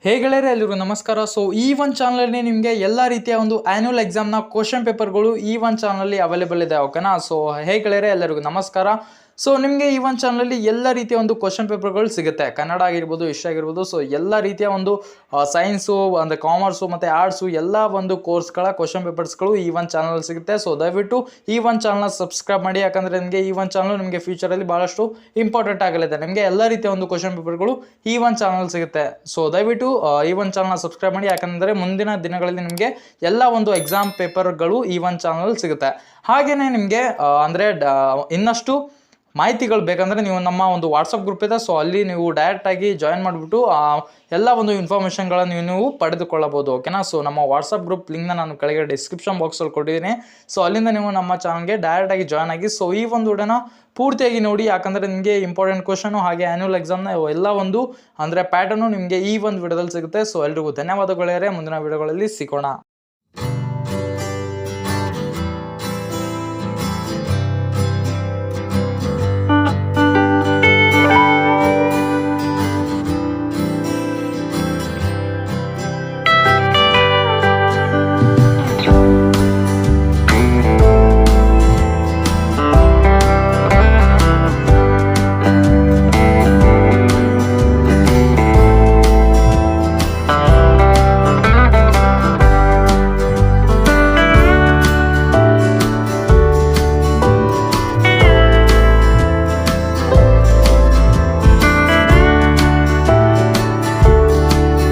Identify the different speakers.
Speaker 1: ಹೇ ಗೆಳೆಯರೆ, ಎಲ್ರಿಗೂ ನಮಸ್ಕಾರ. ಸೊ ಈ ಒಂದು ಚಾನಲಲ್ಲಿ ನಿಮಗೆ ಎಲ್ಲ ರೀತಿಯ ಒಂದು ಆ್ಯನ್ಯುವಲ್ ಎಕ್ಸಾಮ್ನ ಕ್ವಶನ್ ಪೇಪರ್ಗಳು ಈ ಒಂದು ಚಾನಲಲ್ಲಿ ಅವೈಲೇಬಲ್ ಇದೆ. ಓಕೆನಾ? ಸೊ ಹೇ ಗೆಳೆಯರೆ, ಎಲ್ಲರಿಗೂ ನಮಸ್ಕಾರ. ಸೊ ನಿಮಗೆ ಈ ಒಂದು ಚಾನಲಲ್ಲಿ ಎಲ್ಲ ರೀತಿಯ ಒಂದು ಕ್ವಶನ್ ಪೇಪರ್ಗಳು ಸಿಗುತ್ತೆ. ಕನ್ನಡ ಆಗಿರ್ಬೋದು, ಹಿಸ್ಟ್ರಿ ಆಗಿರ್ಬೋದು. ಸೊ ಎಲ್ಲ ರೀತಿಯ ಒಂದು ಸೈನ್ಸು, ಅಂದರೆ ಕಾಮರ್ಸು ಮತ್ತು ಆರ್ಟ್ಸು ಎಲ್ಲ ಒಂದು ಕೋರ್ಸ್ಗಳ ಕ್ವಶನ್ ಪೇಪರ್ಸ್ಗಳು ಈ ಒಂದು ಚಾನಲ್ ಸಿಗುತ್ತೆ. ಸೊ ದಯವಿಟ್ಟು ಈ ಒಂದು ಚಾನಲ್ನ ಸಬ್ಸ್ಕ್ರೈಬ್ ಮಾಡಿ, ಯಾಕಂದರೆ ನಿಮಗೆ ಈ ಒಂದು ಚಾನಲ್ ನಿಮಗೆ ಫ್ಯೂಚರಲ್ಲಿ ಭಾಳಷ್ಟು ಇಂಪಾರ್ಟೆಂಟ್ ಆಗಲಿದೆ. ನಿಮಗೆ ಎಲ್ಲ ರೀತಿಯ ಒಂದು ಕ್ವಶನ್ ಪೇಪರ್ಗಳು ಈ ಒಂದು ಚಾನಲ್ ಸಿಗುತ್ತೆ. ಸೊ ದಯವಿಟ್ಟು ಈ ಒಂದು ಚಾನಲ್ನ ಸಬ್ಸ್ಕ್ರೈಬ್ ಮಾಡಿ, ಯಾಕಂದರೆ ಮುಂದಿನ ದಿನಗಳಲ್ಲಿ ನಿಮಗೆ ಎಲ್ಲ ಒಂದು ಎಕ್ಸಾಮ್ ಪೇಪರ್ಗಳು ಈ ಒಂದು ಚಾನಲ್ ಸಿಗುತ್ತೆ. ಹಾಗೆಯೇ ನಿಮಗೆ ಅಂದರೆ ಇನ್ನಷ್ಟು ಮಾಹಿತಿಗಳು ಬೇಕಂದರೆ ನೀವು ನಮ್ಮ ಒಂದು ವಾಟ್ಸಪ್ ಗ್ರೂಪ್ ಇದೆ. ಸೊ ಅಲ್ಲಿ ನೀವು ಡೈರೆಕ್ಟಾಗಿ ಜಾಯಿನ್ ಮಾಡಿಬಿಟ್ಟು ಎಲ್ಲ ಒಂದು ಇನ್ಫಾರ್ಮೇಷನ್ಗಳನ್ನು ನೀವು ಪಡೆದುಕೊಳ್ಳಬಹುದು. ಓಕೆನಾ? ಸೊ ನಮ್ಮ ವಾಟ್ಸಪ್ ಗ್ರೂಪ್ ಲಿಂಕ್ನ ನಾನು ಕೆಳಗೆ ಡಿಸ್ಕ್ರಿಪ್ಷನ್ ಬಾಕ್ಸಲ್ಲಿ ಕೊಟ್ಟಿದ್ದೀನಿ. ಸೊ ಅಲ್ಲಿಂದ ನೀವು ನಮ್ಮ ಚಾನಲ್ಗೆ ಡೈರೆಕ್ಟಾಗಿ ಜಾಯ್ನ್ ಆಗಿ ಸೊ ಈ ಒಂದು ವಿಡಿಯೋನ ಪೂರ್ತಿಯಾಗಿ ನೋಡಿ, ಯಾಕಂದರೆ ನಿಮಗೆ ಇಂಪಾರ್ಟೆಂಟ್ ಕ್ವಶನು ಹಾಗೆ ಆ್ಯನ್ಯುವಲ್ ಎಕ್ಸಾಮ್ನ ಎಲ್ಲ ಒಂದು ಅಂದರೆ ಪ್ಯಾಟರ್ನು ನಿಮಗೆ ಈ ಒಂದು ವಿಡಿಯೋದಲ್ಲಿ ಸಿಗುತ್ತೆ. ಸೊ ಎಲ್ರಿಗೂ ಧನ್ಯವಾದಗಳೇ. ಮುಂದಿನ ವಿಡಿಯೋಗಳಲ್ಲಿ ಸಿಗೋಣ.